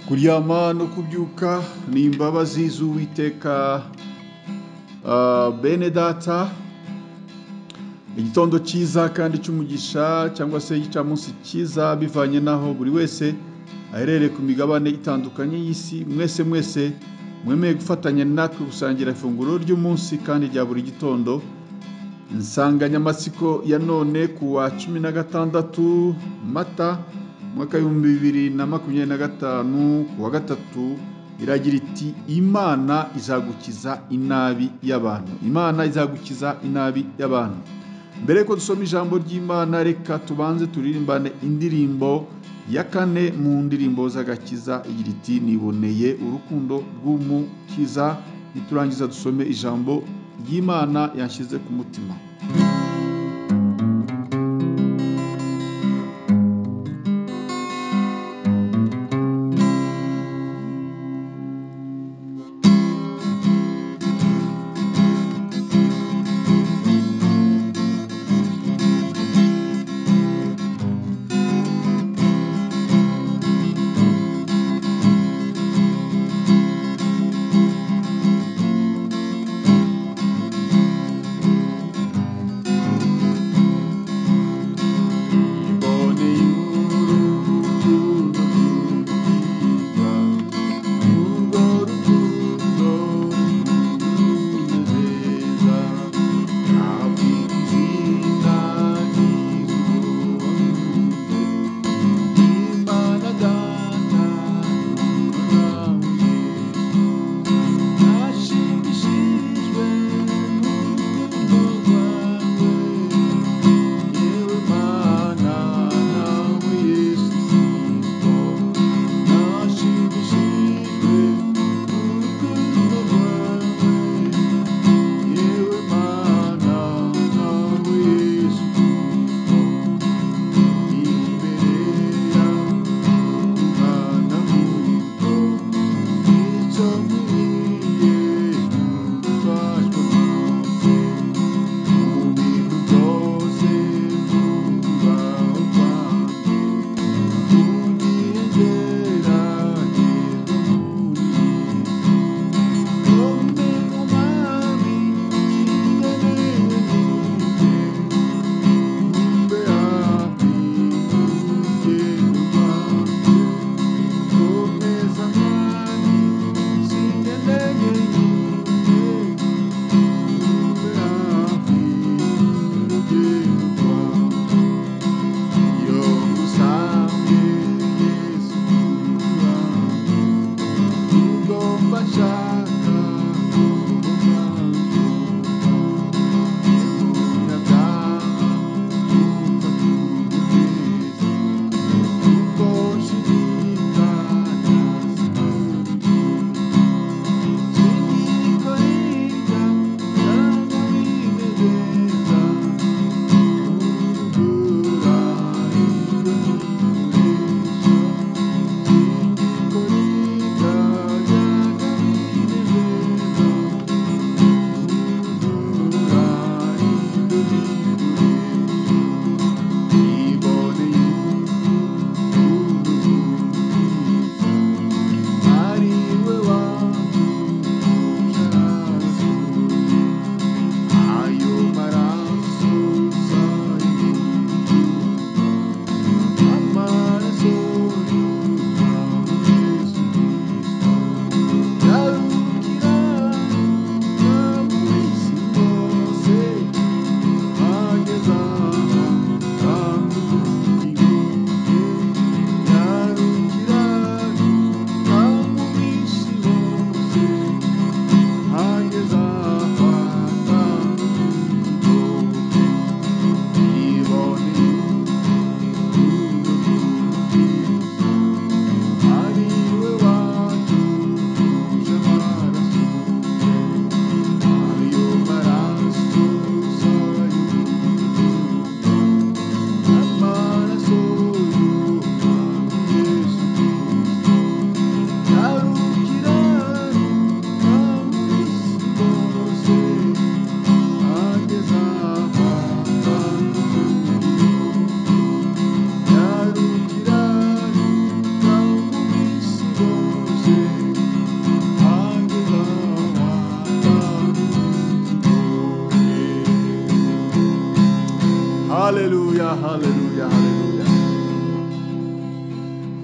Kuryama no kubyuka ni imbabazi z'Uwiteka. Bene data, igitondo cyiza kandi cy'umugisha cyangwa se igicamunsi cyiza bivanye naho buri wese aherereye ku migabane itandukanye y'isi. Mwese mwemeye gufatanya natwe gusangira ifunguro ry'umunsi kandi rya buri gitondo. Insanganyamatsiko ya none ku wa 16 Mata mwaka 2025 ku wa gatatu iragira iti Imana izagukiza inabi y'abantu. Imana izagukiza inabi y'abantu. Mbere ko dusoma ijambo ry'Imana, reka tubanze turirimbane indirimbo ya 4 mu ndirimbo z'agakiza igira iti niboneye urukundo rw'umukiza. Niturangiza dusome ijambo ry'Imana yanshyize ku mutima.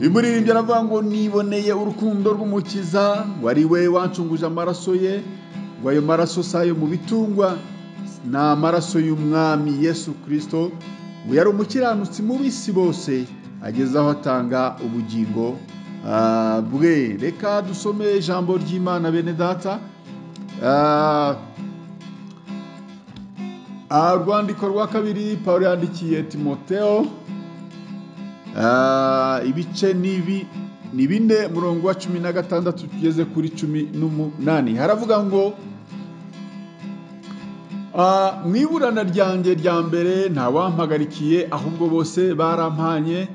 imuririmbye aravuga ngo niboneye urukundo rw'umukiza wari we wancunguje amaraso ye, ngo ayo maraso sayo mu bitungwa ni amaraso y'umwami Yesu Kristo, ngo yari umukiranutsi mu bisi bose ageze aho atanga ubugingo bwe. Reka dusome ijambo ry'Imana bene data. Urwandiko rwa kabiri Pawulo yandikiye Timotheo, ibice ni 4 murongo wa 16 tugeze kuri 18. Haravuga ngo mwiburana ryanjye rya mbere nta wampagarikiye, ahubwo bose barampanye.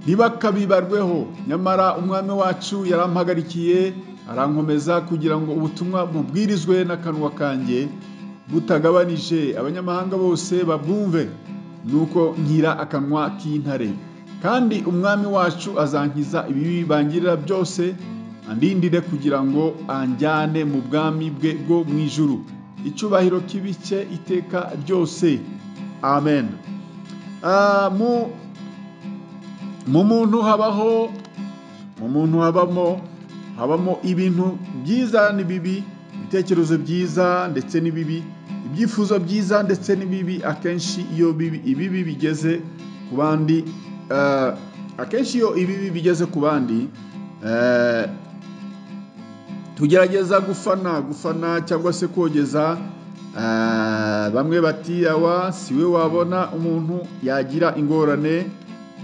Ntibakabibarweho, nyamara umwami wacu yarampagarikiye arankomeza kugira ngo ubutumwa bubwirizwe n'akanwa kanjye butagabanije abanyamahanga bose babwumve. Nuko nkira akanwa k'intare, kandi umwami wacu azankiza ibibi bangirira byose, andindire kugira ngo anjyane mu bwami bwe bwo mu ijuru. Icyubahiro kibice iteka ryose. Amen. Mu muntu habamo ibintu byiza n'ibibi, ibitekerezo byiza ndetse n'ibibi, ibyifuzo byiza ndetse n'ibibi. Akenshi iyo ibibi bigeze ku bandi, tugerageza gufana cyangwa se kogeza. Bamwe bati awa siwe wabona umuntu yagira ingorane,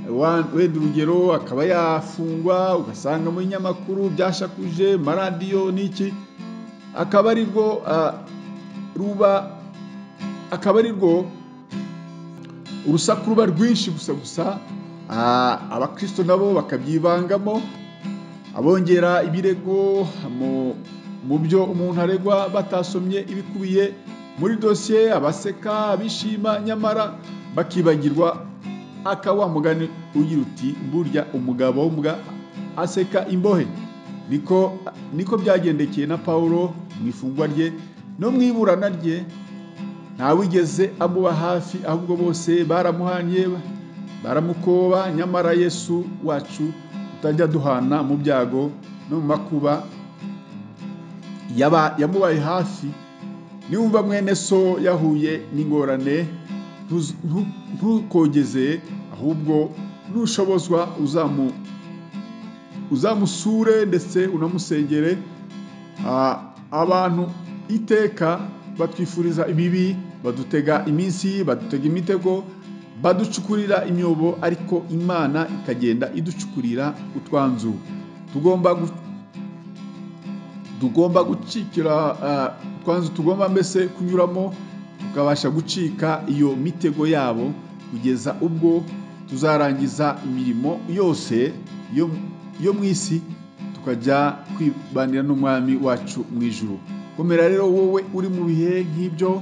wenda urugero akaba yafungwa, ugasanga mu binyamakuru byashakuje, maradiyo n'iki, akaba ari rwo urusaku ruba rwinshi gusa. Abakristo nabo bakabyivangamo, abongera ibirego mu byo umuntu aregwa batasomye ibikubiye muri dosiye, abaseka abishima, nyamara bakibagirwa akawa mugani ugira uti burya umugabo mbwa aseka imbohe. Niko byagendekeye na Pawulo mu ifungwa rye no mu iburana rye. Ntawigeze amuba hafi, ahubwo bose baramuhanye baramukoba. Nyamara Yesu wacu utajya duhana mu byago no mu makuba yamubaye hafi. Niwumva mwene so yahuye n'ingorane, ntukogeze, ahubwo nushobozwa uzamusure ndetse unamusengere. Abantu iteka batwifuriza ibibi, badutega iminsi, badutega imitego, baducukurira imyobo, ariko Imana ikagenda iducukurira utwanzu. Tugomba gucikira utwanzu, tugomba mbese kunyuramo tukabasha gucika iyo mitego yabo, kugeza ubwo tuzarangiza imirimo yose yo mu isi, tukajya kwibanira n'umwami wacu mu ijuru. Komera rero wowe uri mu bihe nk'ibyo,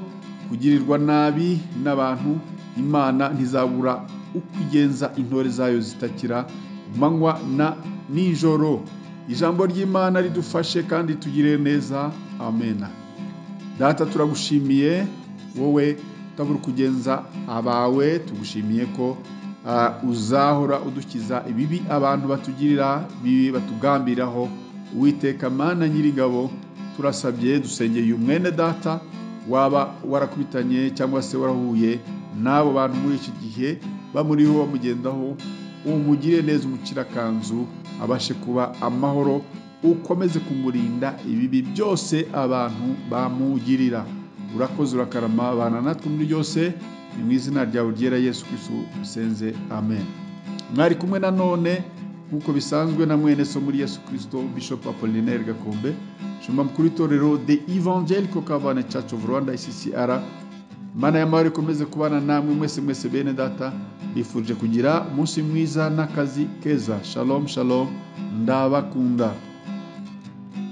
kugirirwa nabi n'abantu, Imana ntizabura ukwigenza intore zayo zitakira manywa na nijoro. Ijambo ry'Imana ridufashe kandi tugire neza. Amen. Data, turagushimiye wowe utabura kugenza abawe, tugushimiye ko uzahora udukiza ibibi abantu batugirira, bibi batugambiraho. Uwiteka Mana Nyiringabo, turasabye dusengeye uyu mwene data waba warakubitanye cyangwa se warahuye n'abo bantu muri iki gihe bamuriho bamugendaho, umugire neza, umukirakanzu, abashe kuba amahoro, ukomeze kumurinda ibibi byose abantu bamugirira. Urakoze, urakarama, bana natwe muri byose, ni mu izina ryawe ryera Yesu Kristo usenze. Amen. Mwari kumwe na none nk'uko bisanzwe na mwene so muri Yesu Kristo, Bishop Apollinaire Gakombe, shumba mukuru itorero The Evangelical Calvary Church of Rwanda ICCR. Mana y'amahoro ikomeze kubana namwe mwese bene data, bifuje kugira umunsi mwiza n'akazi keza. Shalom shalom, ndabakunda.